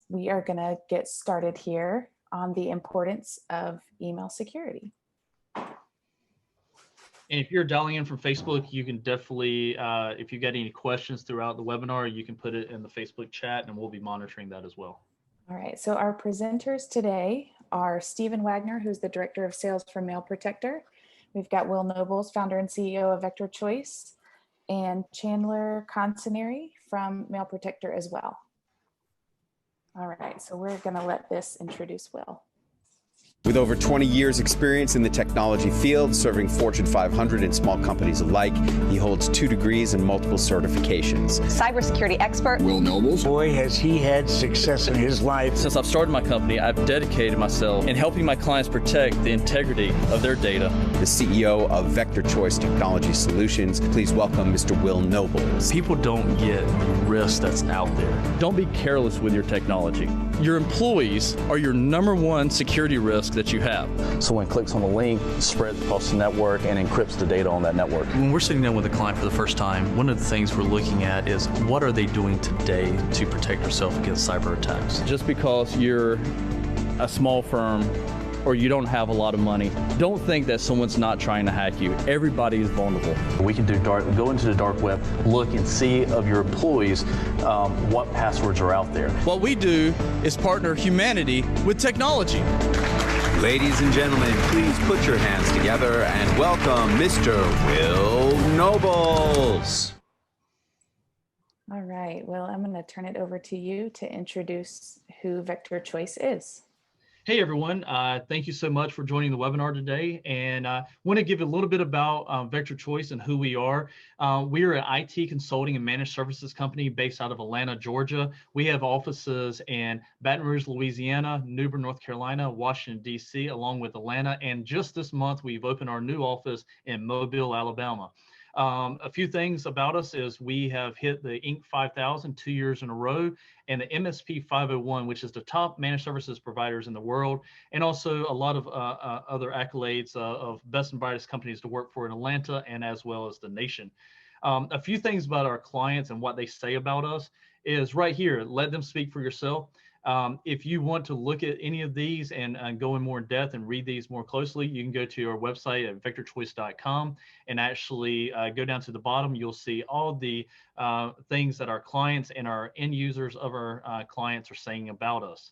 we are going to get started here on the importance of email security. And if you're dialing in from Facebook, you can definitely, if you got any questions throughout the webinar, you can put it in the Facebook chat and we'll be monitoring that as well. All right, so our presenters today are Stephen Wagner, who's the Director of Sales for MailProtector. We've got Will Nobles, founder and CEO of Vector Choice, and Chandler Consineri from MailProtector as well. All right, so we're gonna let this introduce Will. With over 20 years experience in the technology field, serving Fortune 500 and small companies alike, he holds 2 degrees and multiple certifications. Cybersecurity expert Will Nobles. Boy, has he had success in his life. Since I've started my company, I've dedicated myself in helping my clients protect the integrity of their data. The CEO of Vector Choice Technology Solutions. Please welcome Mr. Will Nobles. People don't get the risk that's out there. Don't be careless with your technology. Your employees are your #1 security risk that you have. Someone clicks on a link, spreads across the network, and encrypts the data on that network. When we're sitting down with a client for the first time, one of the things we're looking at is what are they doing today to protect themselves against cyber attacks. Just because you're a small firm or you don't have a lot of money, don't think that someone's not trying to hack you. Everybody is vulnerable. We can go into the dark web, look and see of your employees what passwords are out there. What we do is partner humanity with technology. Ladies and gentlemen, please put your hands together and welcome Mr. Will Nobles. All right, Will, I'm gonna turn it over to you to introduce who Vector Choice is. Hey everyone, thank you so much for joining the webinar today. And I want to give a little bit about Vector Choice and who we are. We are an IT consulting and managed services company based out of Atlanta, Georgia. We have offices in Baton Rouge, Louisiana, New Bern, North Carolina, Washington, D.C., along with Atlanta. And just this month, we've opened our new office in Mobile, Alabama. A few things about us is we have hit the Inc. 5000 2 years in a row, and the MSP 501, which is the top managed services providers in the world, and also a lot of other accolades of best and brightest companies to work for in Atlanta and as well as the nation. A few things about our clients and what they say about us is right here. Let them speak for yourself. If you want to look at any of these and go in more in depth and read these more closely, you can go to our website at vectorchoice.com and actually go down to the bottom. You'll see all the things that our clients and our end users of our clients are saying about us.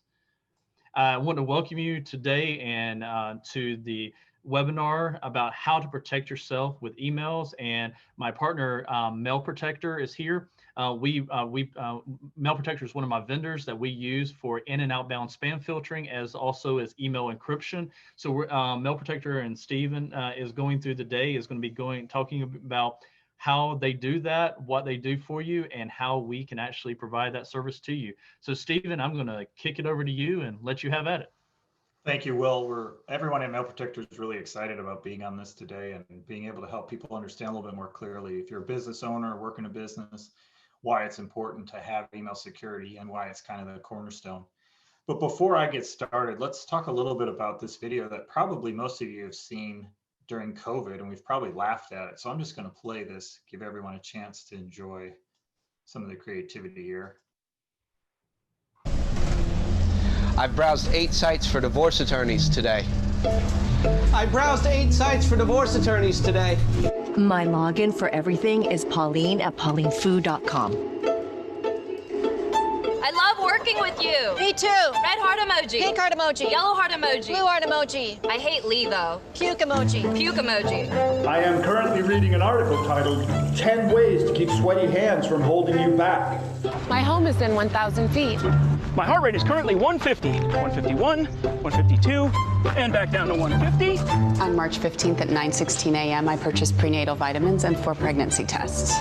I want to welcome you today and to the webinar about how to protect yourself with emails, and my partner MailProtector is here. MailProtector is one of my vendors that we use for in and outbound spam filtering, as also as email encryption. So we're, MailProtector and Stephen is going through the day, is going to be talking about how they do that, what they do for you, and how we can actually provide that service to you. So Stephen, I'm going to kick it over to you and let you have at it. Thank you, Will. Everyone at MailProtector is really excited about being on this today and being able to help people understand a little bit more clearly, if you're a business owner working a business, why it's important to have email security and why it's kind of the cornerstone. But before I get started, let's talk a little bit about this video that probably most of you have seen during COVID, and we've probably laughed at it. So I'm just going to play this, give everyone a chance to enjoy some of the creativity here. I've browsed 8 sites for divorce attorneys today. I browsed 8 sites for divorce attorneys today. My login for everything is Pauline@paulinefu.com. I love working with you. Me too. Red heart emoji. Pink heart emoji. Yellow heart emoji. Blue heart emoji. I hate Lee though. Puke emoji. Puke emoji. I am currently reading an article titled 10 Ways to Keep Sweaty Hands from Holding You Back. My home is in 1,000 feet. My heart rate is currently 150, 151, 152, and back down to 150. On March 15th at 9:16 a.m., I purchased prenatal vitamins and 4 pregnancy tests.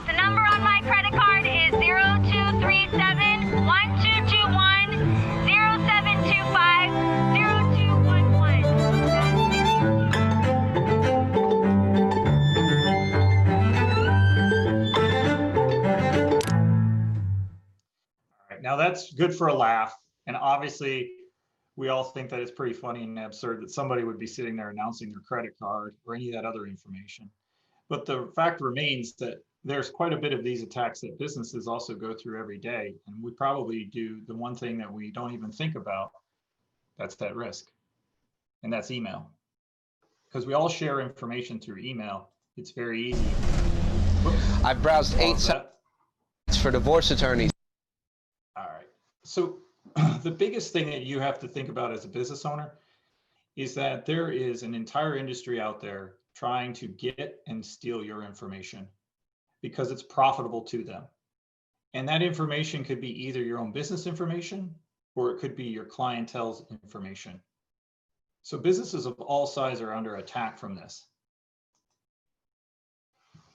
The number on my credit card is 0237-122-0725-0211. Now that's good for a laugh. And obviously we all think that it's pretty funny and absurd that somebody would be sitting there announcing their credit card or any of that other information. But the fact remains that there's quite a bit of these attacks that businesses also go through every day. And we probably do the one thing that we don't even think about, that's that risk. And that's email. Because we all share information through email. It's very easy. Whoops. I've browsed 8 sites for divorce attorneys. All right. So the biggest thing that you have to think about as a business owner is that there is an entire industry out there trying to get and steal your information because it's profitable to them. And that information could be either your own business information or it could be your clientele's information. So businesses of all sizes are under attack from this.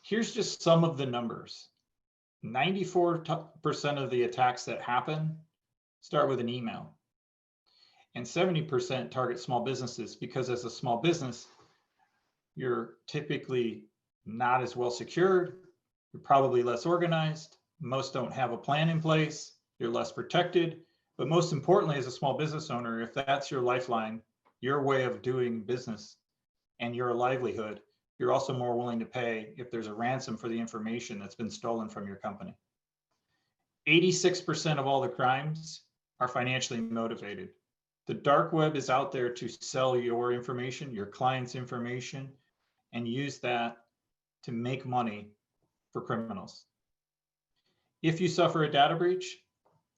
Here's just some of the numbers. 94% of the attacks that happen start with an email. And 70% target small businesses because as a small business, you're typically not as well secured. You're probably less organized. Most don't have a plan in place. You're less protected. But most importantly, as a small business owner, if that's your lifeline, your way of doing business and your livelihood, you're also more willing to pay if there's a ransom for the information that's been stolen from your company. 86% of all the crimes are financially motivated. The dark web is out there to sell your information, your client's information, and use that to make money for criminals. If you suffer a data breach,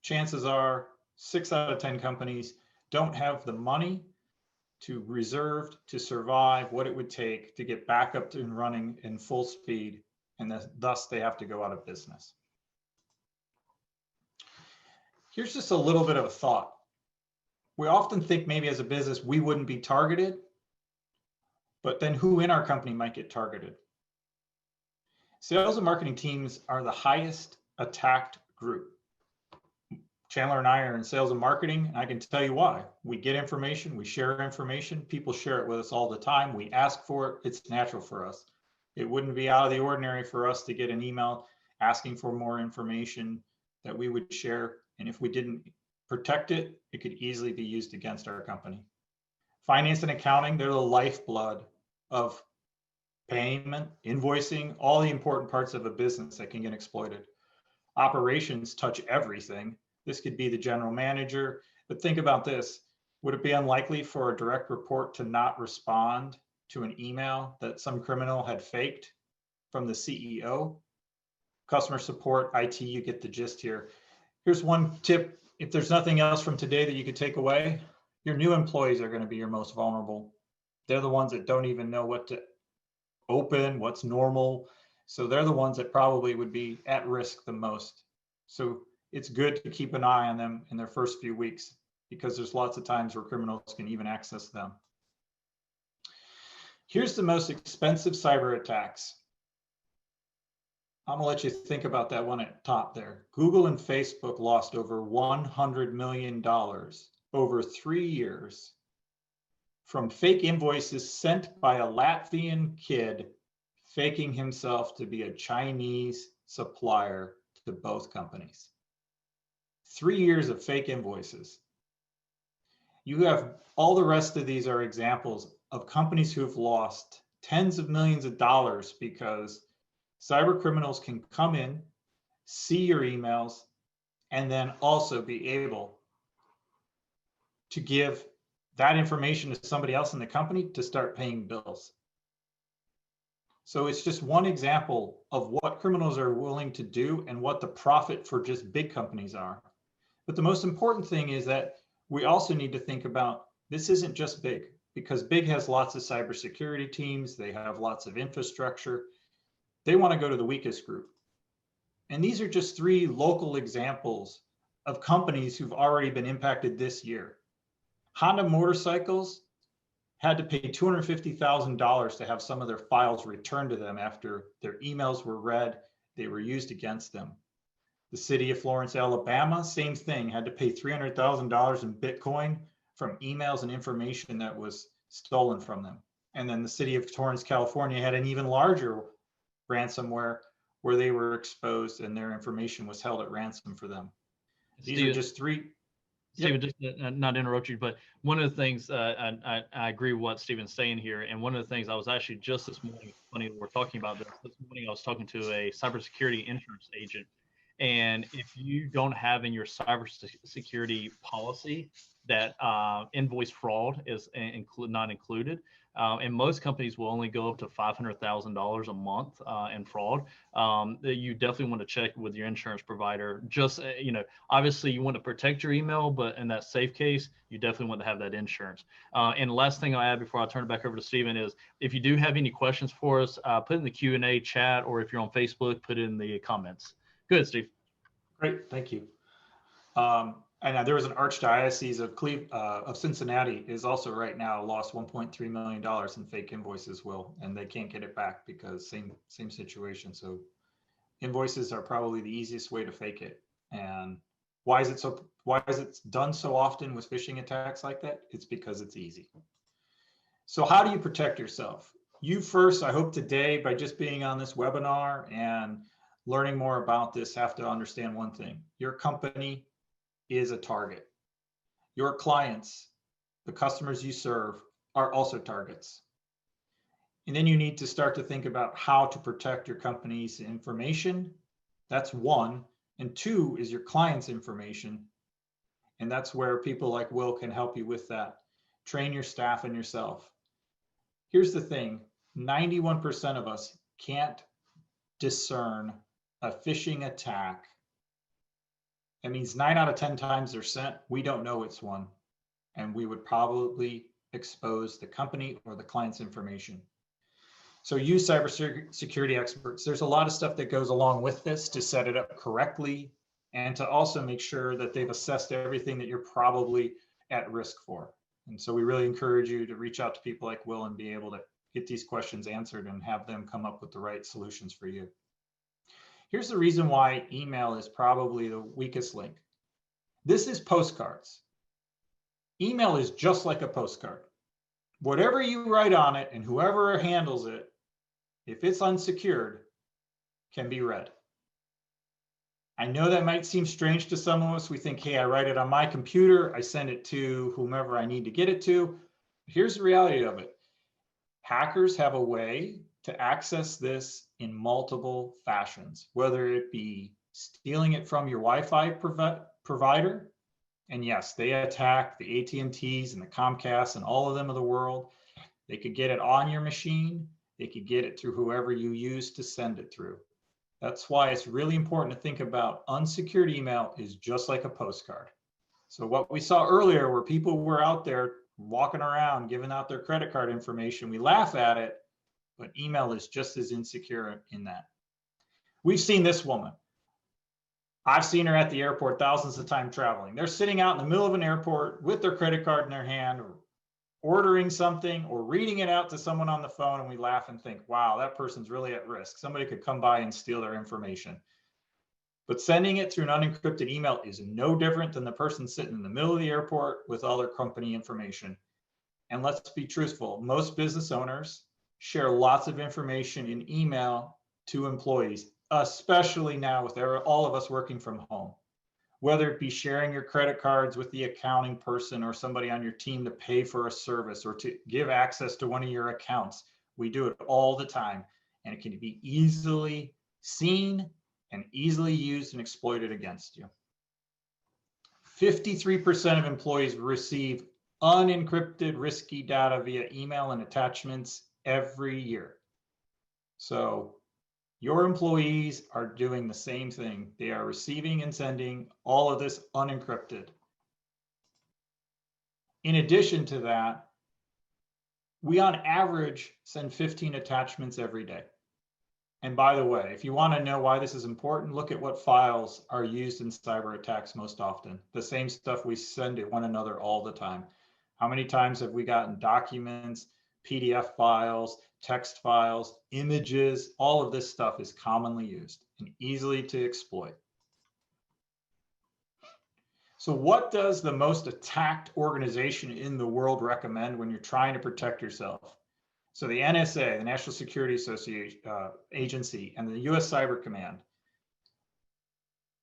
chances are 6 out of 10 companies don't have the money to reserve to survive what it would take to get back up and running in full speed, and thus they have to go out of business. Here's just a little bit of a thought. We often think maybe as a business we wouldn't be targeted, but then who in our company might get targeted? Sales and marketing teams are the highest attacked group. Chandler and I are in sales and marketing, and I can tell you why. We get information, we share information, people share it with us all the time, we ask for it, it's natural for us. It wouldn't be out of the ordinary for us to get an email asking for more information that we would share, and if we didn't protect it, it could easily be used against our company. Finance and accounting, they're the lifeblood of payment, invoicing, all the important parts of a business that can get exploited. Operations touch everything. This could be the general manager, but think about this. Would it be unlikely for a direct report to not respond to an email that some criminal had faked from the CEO? Customer support, IT, you get the gist here. Here's one tip. If there's nothing else from today that you could take away, your new employees are going to be your most vulnerable. They're the ones that don't even know what to open, what's normal. So they're the ones that probably would be at risk the most. So it's good to keep an eye on them in their first few weeks because there's lots of times where criminals can even access them. Here's the most expensive cyber attacks. I'm gonna let you think about that one at top there. Google and Facebook lost over $100 million over 3 years from fake invoices sent by a Latvian kid faking himself to be a Chinese supplier to both companies. 3 years of fake invoices. You have all the rest of these are examples of companies who have lost tens of millions of dollars because cyber criminals can come in, see your emails, and then also be able to give that information to somebody else in the company to start paying bills. So it's just one example of what criminals are willing to do and what the profit for just big companies are. But the most important thing is that we also need to think about this isn't just big, because big has lots of cybersecurity teams, they have lots of infrastructure. They want to go to the weakest group. And these are just 3 local examples of companies who've already been impacted this year. Honda Motorcycles had to pay $250,000 to have some of their files returned to them after their emails were read, they were used against them. The city of Florence, Alabama, same thing, had to pay $300,000 in Bitcoin from emails and information that was stolen from them. And then the city of Torrance, California had an even larger ransomware where they were exposed and their information was held at ransom for them. These are just 3. Stephen, just not to interrupt you, but one of the things I agree with what Stephen's saying here, and one of the things I was actually just this morning, funny we're talking about this morning, I was talking to a cybersecurity insurance agent, and if you don't have in your cybersecurity policy that invoice fraud is not included, and most companies will only go up to $500,000 a month in fraud. You definitely want to check with your insurance provider. Just obviously you want to protect your email, but in that safe case, you definitely want to have that insurance. And the last thing I'll add before I turn it back over to Stephen is, if you do have any questions for us, put in the Q&A chat, or if you're on Facebook, put it in the comments. Good, Steve. Great, thank you. And there was an archdiocese of Cincinnati is also right now lost $1.3 million in fake invoices, Will, and they can't get it back because same situation. So invoices are probably the easiest way to fake it. And why is it done so often with phishing attacks like that? It's because it's easy. So how do you protect yourself? You first, I hope today, by just being on this webinar and learning more about this, have to understand one thing. Your company is a target. Your clients, the customers you serve, are also targets. And then you need to start to think about how to protect your company's information. That's one. And two is your client's information. And that's where people like Will can help you with that. Train your staff and yourself. Here's the thing, 91% of us can't discern a phishing attack. That means 9 out of 10 times they're sent, we don't know it's one. And we would probably expose the company or the client's information. So use cybersecurity experts. There's a lot of stuff that goes along with this to set it up correctly and to also make sure that they've assessed everything that you're probably at risk for. And so we really encourage you to reach out to people like Will and be able to get these questions answered and have them come up with the right solutions for you. Here's the reason why email is probably the weakest link. This is postcards. Email is just like a postcard. Whatever you write on it and whoever handles it, if it's unsecured, can be read. I know that might seem strange to some of us. We think, hey, I write it on my computer, I send it to whomever I need to get it to. Here's the reality of it. Hackers have a way to access this in multiple fashions, whether it be stealing it from your Wi-Fi provider. And yes, they attack the AT&Ts and the Comcasts and all of them of the world. They could get it on your machine. They could get it through whoever you use to send it through. That's why it's really important to think about unsecured email is just like a postcard. So what we saw earlier where people were out there walking around giving out their credit card information, we laugh at it, but email is just as insecure in that. We've seen this woman. I've seen her at the airport thousands of times traveling. They're sitting out in the middle of an airport with their credit card in their hand, or ordering something or reading it out to someone on the phone, and we laugh and think, wow, that person's really at risk. Somebody could come by and steal their information. But sending it through an unencrypted email is no different than the person sitting in the middle of the airport with all their company information. And let's be truthful, most business owners share lots of information in email to employees, especially now with all of us working from home. Whether it be sharing your credit cards with the accounting person or somebody on your team to pay for a service or to give access to one of your accounts. We do it all the time, and it can be easily seen and easily used and exploited against you. 53% of employees receive unencrypted risky data via email and attachments every year. So your employees are doing the same thing. They are receiving and sending all of this unencrypted. In addition to that, we on average send 15 attachments every day. And by the way, if you want to know why this is important, look at what files are used in cyber attacks most often. The same stuff we send to one another all the time. How many times have we gotten documents, PDF files, text files, images? All of this stuff is commonly used and easily to exploit. So what does the most attacked organization in the world recommend when you're trying to protect yourself? So the NSA, the National Security Agency, and the US Cyber Command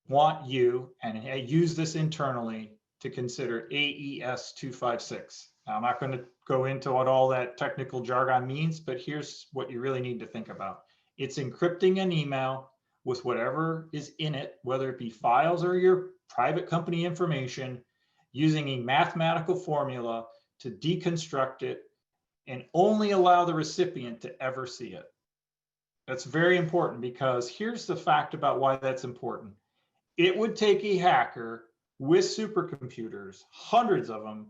want you, and use this internally, to consider AES 256. Now, I'm not going to go into what all that technical jargon means, but here's what you really need to think about. It's encrypting an email with whatever is in it, whether it be files or your private company information, using a mathematical formula to deconstruct it and only allow the recipient to ever see it. That's very important, because here's the fact about why that's important. It would take a hacker with supercomputers, hundreds of them,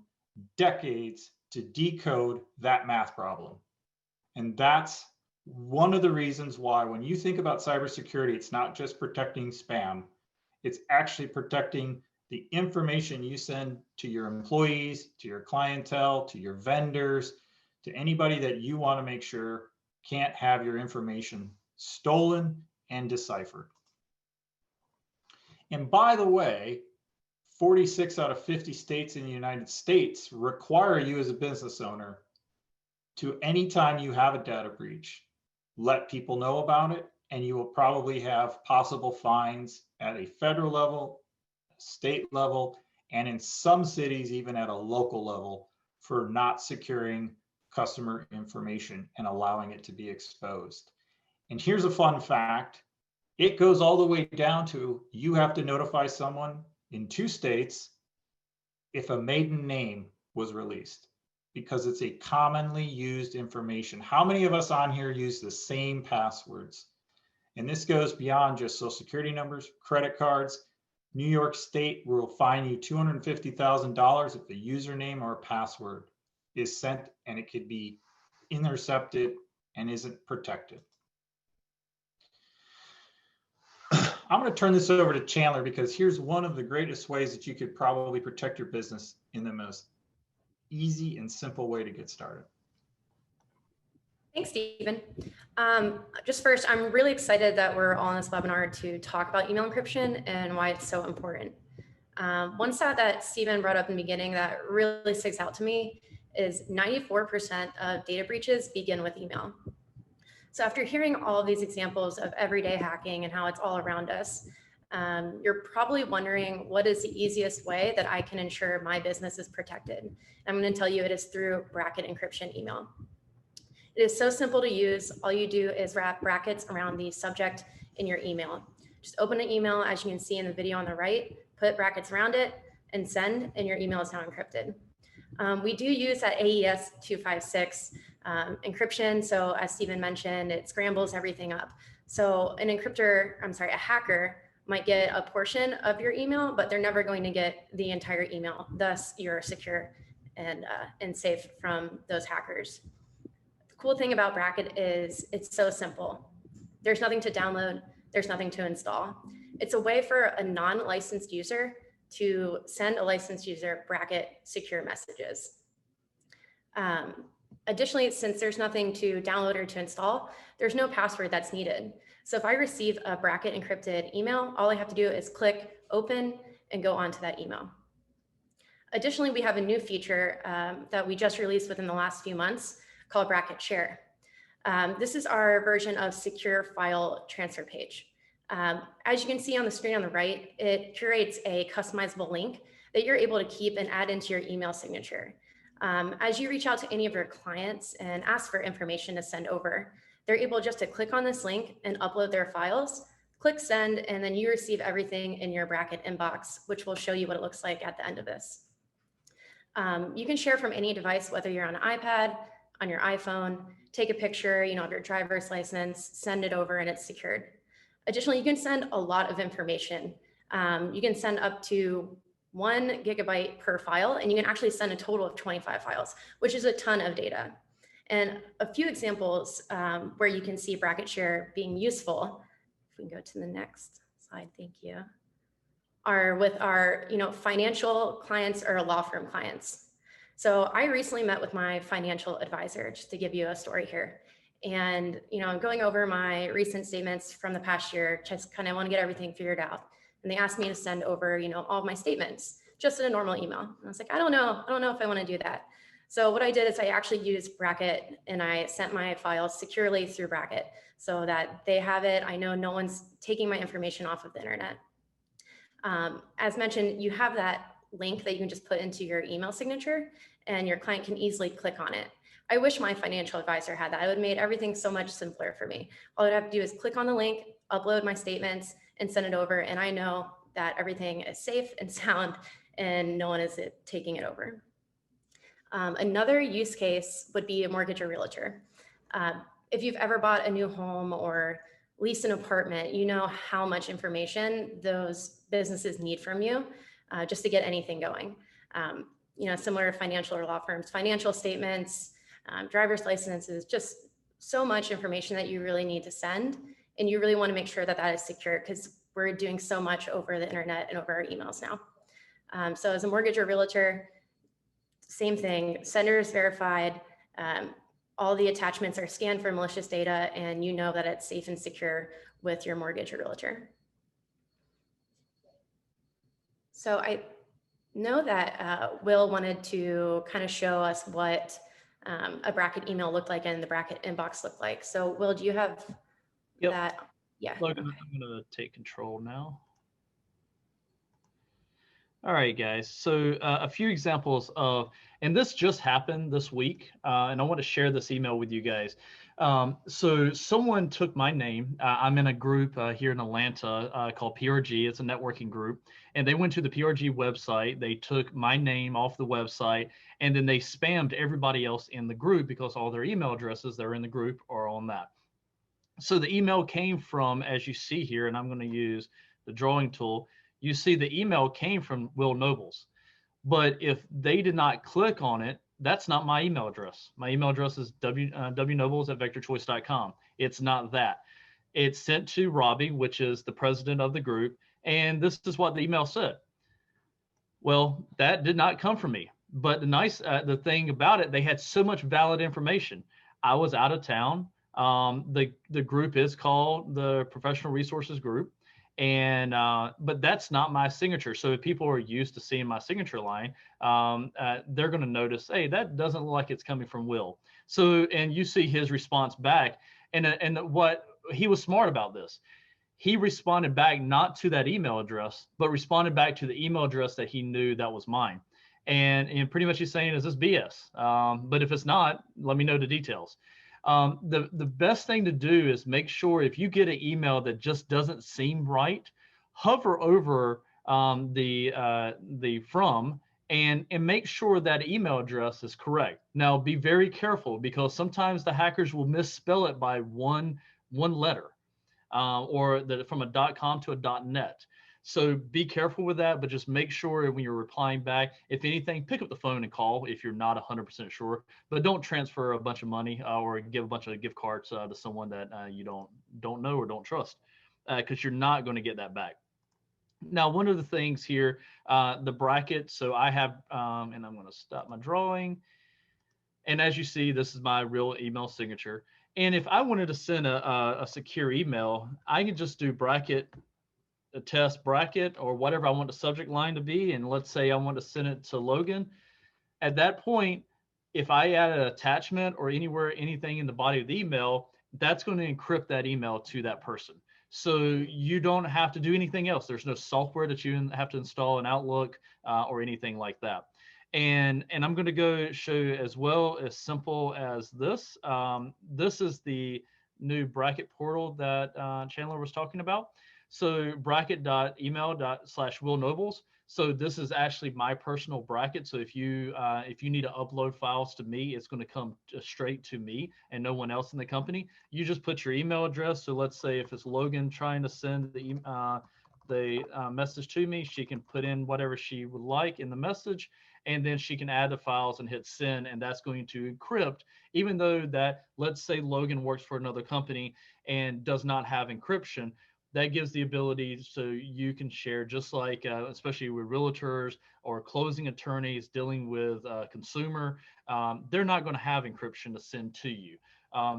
decades to decode that math problem. And that's one of the reasons why when you think about cybersecurity, it's not just protecting spam, it's actually protecting the information you send to your employees, to your clientele, to your vendors, to anybody that you want to make sure can't have your information stolen and deciphered. And by the way, 46 out of 50 states in the United States require you as a business owner to, anytime you have a data breach, let people know about it, and you will probably have possible fines at a federal level, state level, and in some cities, even at a local level, for not securing customer information and allowing it to be exposed. And here's a fun fact. It goes all the way down to you have to notify someone in 2 states if a maiden name was released, because it's a commonly used information. How many of us on here use the same passwords? And this goes beyond just social security numbers, credit cards. New York State will fine you $250,000 if the username or password is sent and it could be intercepted and isn't protected. I'm going to turn this over to Chandler, because here's one of the greatest ways that you could probably protect your business in the most easy and simple way to get started. Thanks, Stephen. Just first, I'm really excited that we're all on this webinar to talk about email encryption and why it's so important. One stat that Stephen brought up in the beginning that really sticks out to me is 94% of data breaches begin with email. So after hearing all of these examples of everyday hacking and how it's all around us, you're probably wondering, what is the easiest way that I can ensure my business is protected? I'm going to tell you it is through bracket encryption email. It is so simple to use. All you do is wrap brackets around the subject in your email. Just open an email, as you can see in the video on the right, put brackets around it and send, and your email is now encrypted. We do use that AES 256 encryption. So as Stephen mentioned, it scrambles everything up. So a hacker might get a portion of your email, but they're never going to get the entire email. Thus, you're secure and safe from those hackers. The cool thing about Bracket is it's so simple. There's nothing to download. There's nothing to install. It's a way for a non-licensed user to send a licensed user Bracket secure messages. Additionally, since there's nothing to download or to install, there's no password that's needed. So if I receive a Bracket encrypted email, all I have to do is click open and go onto that email. Additionally, we have a new feature that we just released within the last few months called Bracket Share. This is our version of secure file transfer page. As you can see on the screen on the right, it curates a customizable link that you're able to keep and add into your email signature. As you reach out to any of your clients and ask for information to send over, they're able just to click on this link and upload their files, click send, and then you receive everything in your Bracket inbox, which will show you what it looks like at the end of this. You can share from any device, whether you're on an iPad, on your iPhone, take a picture, of your driver's license, send it over, and it's secured. Additionally, you can send a lot of information. You can send up to 1 gigabyte per file, and you can actually send a total of 25 files, which is a ton of data. And a few examples where you can see Bracket Share being useful, if we can go to the next slide, thank you, are with our financial clients or law firm clients. So I recently met with my financial advisor, just to give you a story here. And I'm going over my recent statements from the past year, just kind of want to get everything figured out. And they asked me to send over, all of my statements, just in a normal email. And I was like, I don't know if I want to do that. So what I did is I actually used Bracket, and I sent my files securely through Bracket so that they have it. I know no one's taking my information off of the internet. As mentioned, you have that link that you can just put into your email signature, and your client can easily click on it. I wish my financial advisor had that. It would have made everything so much simpler for me. All I'd have to do is click on the link, upload my statements, and send it over, and I know that everything is safe and sound and no one is taking it over. Another use case would be a mortgage or realtor. If you've ever bought a new home or leased an apartment, you know how much information those businesses need from you just to get anything going. Similar to financial or law firms, financial statements, driver's licenses, just so much information that you really need to send. And you really want to make sure that that is secure because we're doing so much over the internet and over our emails now. So as a mortgage or realtor, same thing, sender is verified. All the attachments are scanned for malicious data, and you know that it's safe and secure with your mortgage or realtor. So I know that Will wanted to kind of show us what a bracket email looked like and the bracket inbox looked like. So Will, do you have that? Yeah. Logan, okay. I'm going to take control now. All right, guys. So a few examples of, and this just happened this week, and I want to share this email with you guys. So someone took my name. I'm in a group here in Atlanta called PRG. It's a networking group. And they went to the PRG website. They took my name off the website, and then they spammed everybody else in the group because all their email addresses that are in the group are on that. So the email came from, as you see here, and I'm going to use the drawing tool. You see the email came from Will Nobles, but if they did not click on it, that's not my email address. My email address is wnobles@vectorchoice.com. It's not that. It's sent to Robbie, which is the president of the group, and this is what the email said. Well, that did not come from me, but the thing about it, they had so much valid information. I was out of town. The group is called the Professional Resources Group. And but that's not my signature. So if people are used to seeing my signature line, they're going to notice, hey, that doesn't look like it's coming from Will. So, and you see his response back, and what he was smart about this. He responded back not to that email address, but responded back to the email address that he knew that was mine. And pretty much he's saying, is this BS? But if it's not, let me know the details. The best thing to do is make sure if you get an email that just doesn't seem right, hover over the from and make sure that email address is correct. Now be very careful because sometimes the hackers will misspell it by one letter or from a .com to a .net. So be careful with that, but just make sure when you're replying back, if anything, pick up the phone and call if you're not 100% sure, but don't transfer a bunch of money or give a bunch of gift cards to someone that you don't know or don't trust, because you're not going to get that back. Now, one of the things here, the bracket, so I have, and I'm going to stop my drawing. And as you see, this is my real email signature. And if I wanted to send a secure email, I could just do bracket, a test bracket, or whatever I want the subject line to be. And let's say I want to send it to Logan. At that point, if I add an attachment or anything in the body of the email, that's going to encrypt that email to that person. So you don't have to do anything else. There's no software that you have to install in Outlook or anything like that. And I'm going to go show as well as simple as this. This is the new bracket portal that Chandler was talking about. So bracket.email/Will Nobles. So this is actually my personal bracket. So if you need to upload files to me, it's going to come straight to me and no one else in the company. You just put your email address. So let's say if it's Logan trying to send the message to me, she can put in whatever she would like in the message, and then she can add the files and hit send, and that's going to encrypt, even though that, let's say Logan works for another company and does not have encryption. That gives the ability so you can share, just like, especially with realtors or closing attorneys dealing with consumer, they're not going to have encryption to send to you.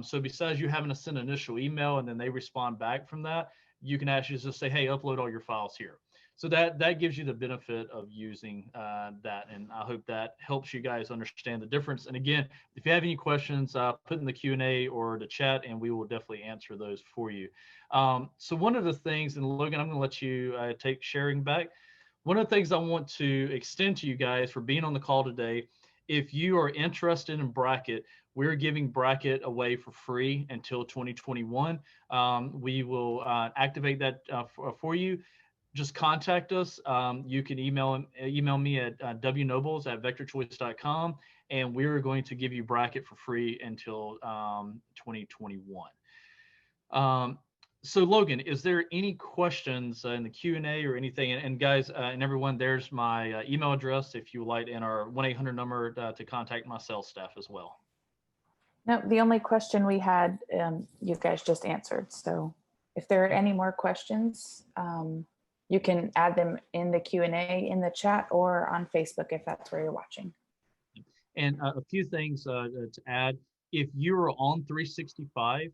So besides you having to send an initial email and then they respond back from that, you can actually just say, hey, upload all your files here. So that gives you the benefit of using that. And I hope that helps you guys understand the difference. And again, if you have any questions, put in the Q&A or the chat, and we will definitely answer those for you. So one of the things, and Logan, I'm going to let you take sharing back. one of the things I want to extend to you guys for being on the call today, if you are interested in Bracket, we're giving Bracket away for free until 2021. We will activate that for you. Just contact us. You can email me at wnobles@vectorchoice.com, and we're going to give you Bracket for free until 2021. So Logan, is there any questions in the Q&A or anything? And guys and everyone, there's my email address if you would like, and our 1-800 number to contact my sales staff as well. No, the only question we had, you guys just answered. So if there are any more questions, you can add them in the Q&A in the chat or on Facebook if that's where you're watching. And a few things to add. If you're on 365,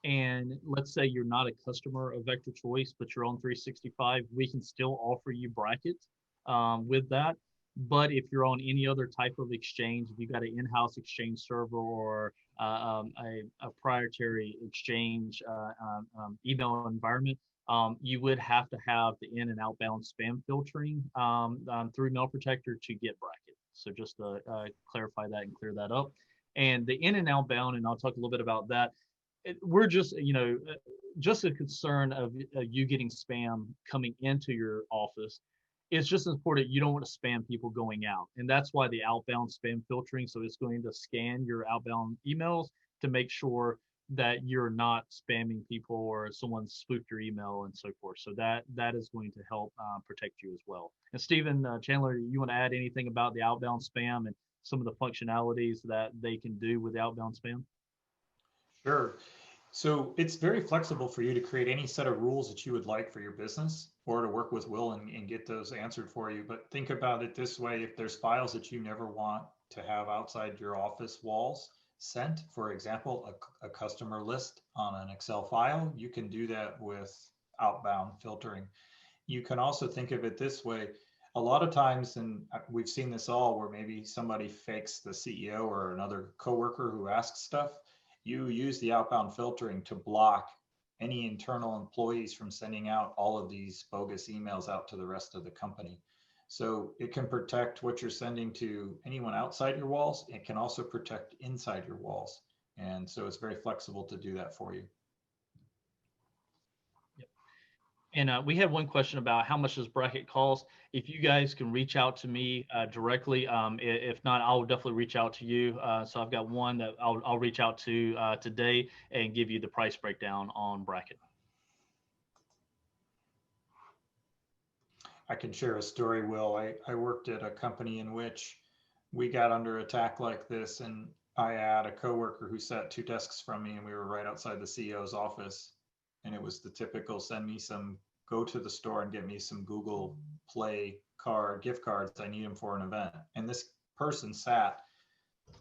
and let's say you're not a customer of Vector Choice, but you're on 365, we can still offer you Bracket with that. But if you're on any other type of exchange, if you've got an in-house exchange server or a proprietary exchange email environment, you would have to have the in and outbound spam filtering through MailProtector to get Bracket. So just to clarify that and clear that up. And the in and outbound, and I'll talk a little bit about that. We're just, just a concern of you getting spam coming into your office. It's just important you don't want to spam people going out. And that's why the outbound spam filtering. So it's going to scan your outbound emails to make sure that you're not spamming people or someone spoofed your email and so forth. So that is going to help protect you as well. And Stephen, Chandler, you want to add anything about the outbound spam and some of the functionalities that they can do with the outbound spam? Sure. So it's very flexible for you to create any set of rules that you would like for your business, or to work with Will and get those answered for you. But think about it this way: if there's files that you never want to have outside your office walls sent, for example, a customer list on an Excel file, you can do that with outbound filtering. You can also think of it this way: a lot of times, and we've seen this all, where maybe somebody fakes the CEO or another coworker who asks stuff. You use the outbound filtering to block any internal employees from sending out all of these bogus emails out to the rest of the company. So it can protect what you're sending to anyone outside your walls. It can also protect inside your walls. And so it's very flexible to do that for you. And we had one question about how much does Bracket cost. If you guys can reach out to me directly, if not, I'll definitely reach out to you. So I've got one that I'll reach out to today and give you the price breakdown on Bracket. I can share a story, Will. I worked at a company in which we got under attack like this, and I had a coworker who sat 2 desks from me, and we were right outside the CEO's office. And it was the typical go to the store and get me some Google Play gift cards. I need them for an event. And this person sat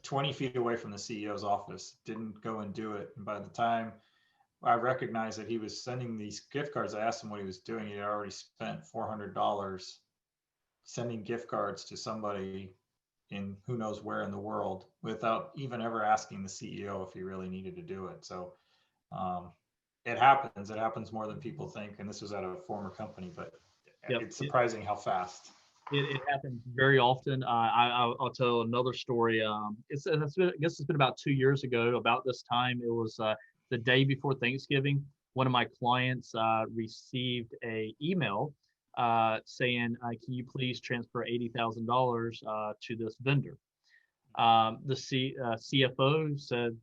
20 feet away from the CEO's office, didn't go and do it. And by the time I recognized that he was sending these gift cards, I asked him what he was doing. He had already spent $400 sending gift cards to somebody in who knows where in the world without even ever asking the CEO if he really needed to do it. So it happens. It happens more than people think. And this was at a former company, but yep, it's surprising how fast. It happens very often. I'll tell another story. I guess it's been about 2 years ago. About this time, it was the day before Thanksgiving. One of my clients received an email saying, "Can you please transfer $80,000 to this vendor?" The CFO said,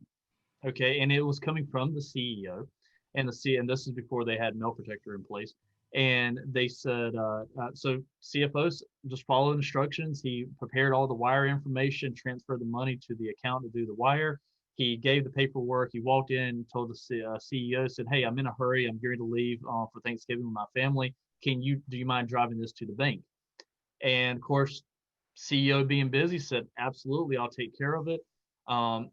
"Okay," and it was coming from the CEO. And this is before they had MailProtector in place. And they said, so CFOs just followed instructions. He prepared all the wire information, transferred the money to the account to do the wire. He gave the paperwork. He walked in, told the CEO, said, "Hey, I'm in a hurry. I'm going to leave for Thanksgiving with my family. Do you mind driving this to the bank?" And of course, CEO being busy said, "Absolutely, I'll take care of it."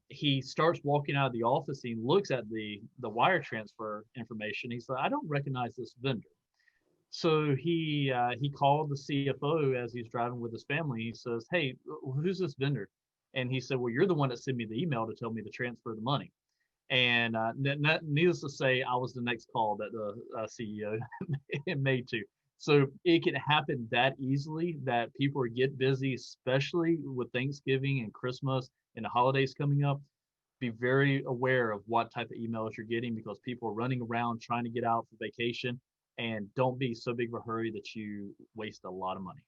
He starts walking out of the office. He looks at the wire transfer information. He's like, "I don't recognize this vendor." So he called the CFO as he's driving with his family. He says, "Hey, who's this vendor?" And he said, "Well, you're the one that sent me the email to tell me to transfer the money." And needless to say, I was the next call that the CEO made to. So it can happen that easily that people get busy, especially with Thanksgiving and Christmas and the holidays coming up. Be very aware of what type of emails you're getting because people are running around trying to get out for vacation, and don't be so big of a hurry that you waste a lot of money.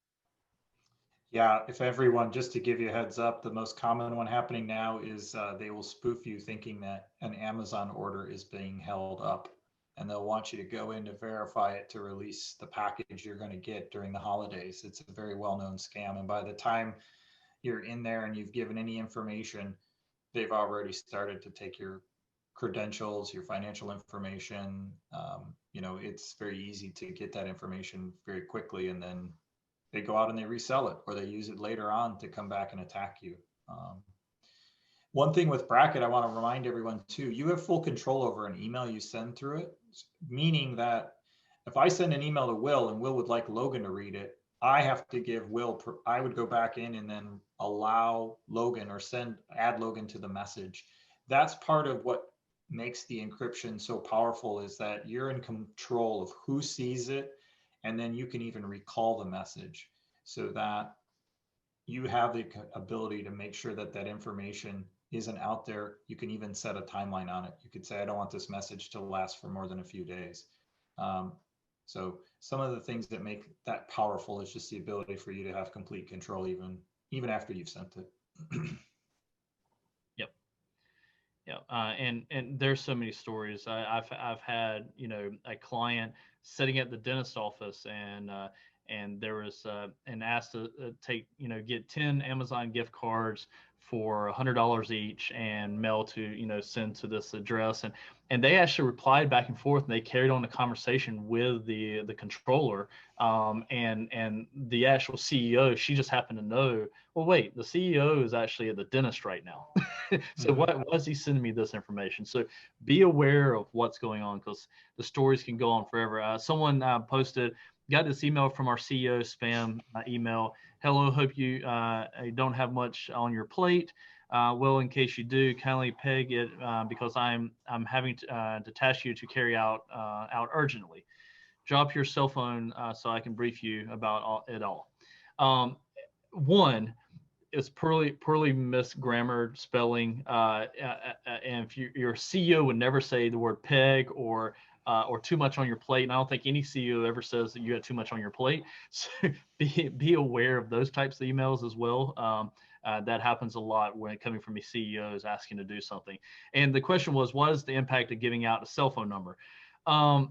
Yeah, if everyone, just to give you a heads up, the most common one happening now is they will spoof you thinking that an Amazon order is being held up, and they'll want you to go in to verify it to release the package you're going to get during the holidays. It's a very well-known scam, and by the time you're in there and you've given any information, they've already started to take your credentials, your financial information. It's very easy to get that information very quickly, and then they go out and they resell it, or they use it later on to come back and attack you. One thing with Bracket, I want to remind everyone too, you have full control over an email you send through it, meaning that if I send an email to Will and Will would like Logan to read it, I have to give Will, I would go back in and then allow Logan or add Logan to the message. That's part of what makes the encryption so powerful, is that you're in control of who sees it, and then you can even recall the message so that you have the ability to make sure that that information isn't out there. You can even set a timeline on it. You could say, I don't want this message to last for more than a few days. So some of the things that make that powerful is just the ability for you to have complete control even after you've sent it. Yep. Yeah, and there's so many stories. I've had a client sitting at the dentist office, and there was and asked to get 10 Amazon gift cards for $100 each and mail to send to this address, and they actually replied back and forth, and they carried on the conversation with the controller, and the actual CEO. She just happened to know, well, wait, the CEO is actually at the dentist right now. So why is he sending me this information? So be aware of what's going on, because the stories can go on forever. Someone got this email from our CEO spam email. Hello, hope you don't have much on your plate. Well, in case you do, kindly peg it because I'm having to task you to carry out urgently. Drop your cell phone so I can brief you about it all. One, it's poorly misgrammared spelling, and if your CEO would never say the word peg or too much on your plate, and I don't think any CEO ever says that you got too much on your plate. So be aware of those types of emails as well. That happens a lot when coming from a CEO is asking to do something. And the question was, what is the impact of giving out a cell phone number? I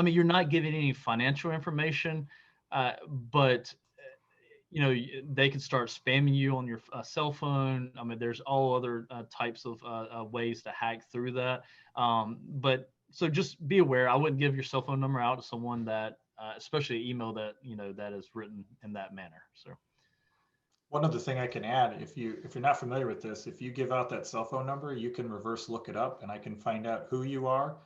mean, you're not giving any financial information, but they can start spamming you on your cell phone. I mean, there's all other types of ways to hack through that. So just be aware. I wouldn't give your cell phone number out to someone that, especially an email that that is written in that manner. So, one other thing I can add, if you're not familiar with this, if you give out that cell phone number, you can reverse look it up, and I can find out who you are.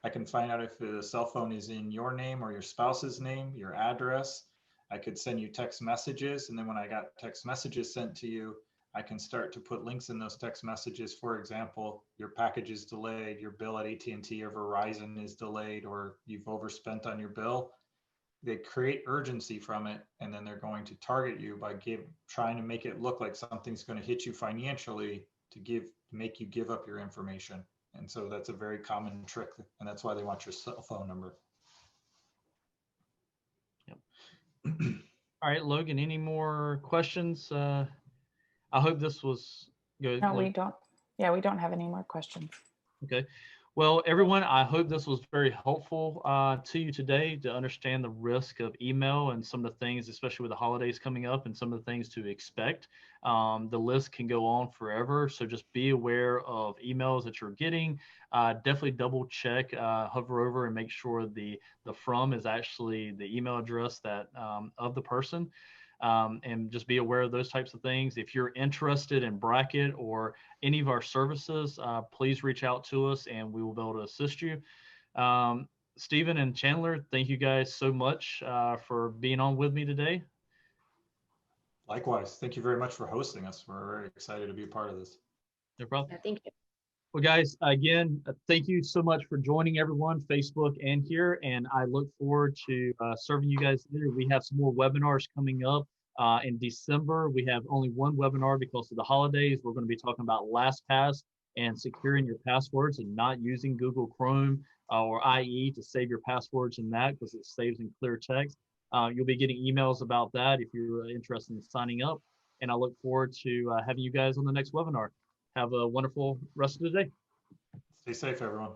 I can find out if the cell phone is in your name or your spouse's name, your address. I could send you text messages, and then when I got text messages sent to you, I can start to put links in those text messages. For example, your package is delayed, your bill at AT&T or Verizon is delayed, or you've overspent on your bill. They create urgency from it, and then they're going to target you by trying to make it look like something's going to hit you financially to make you give up your information. And so that's a very common trick, and that's why they want your cell phone number. Yep. All right, Logan, any more questions? I hope this was good. No, we don't. Yeah, we don't have any more questions. Okay. Well, everyone, I hope this was very helpful to you today to understand the risk of email and some of the things, especially with the holidays coming up, and some of the things to expect. The list can go on forever, so just be aware of emails that you're getting. Definitely double check, hover over and make sure the from is actually the email address that of the person. And just be aware of those types of things. If you're interested in Bracket or any of our services, please reach out to us and we will be able to assist you. Stephen and Chandler, thank you guys so much for being on with me today. Likewise. Thank you very much for hosting us. We're very excited to be a part of this. No problem. Yeah, thank you. Well, guys, again, thank you so much for joining everyone, Facebook and here. And I look forward to serving you guys later. We have some more webinars coming up in December. We have only one webinar because of the holidays. We're going to be talking about LastPass and securing your passwords and not using Google Chrome or IE to save your passwords in that, because it saves in clear text. You'll be getting emails about that if you're interested in signing up. And I look forward to having you guys on the next webinar. Have a wonderful rest of the day. Stay safe, everyone.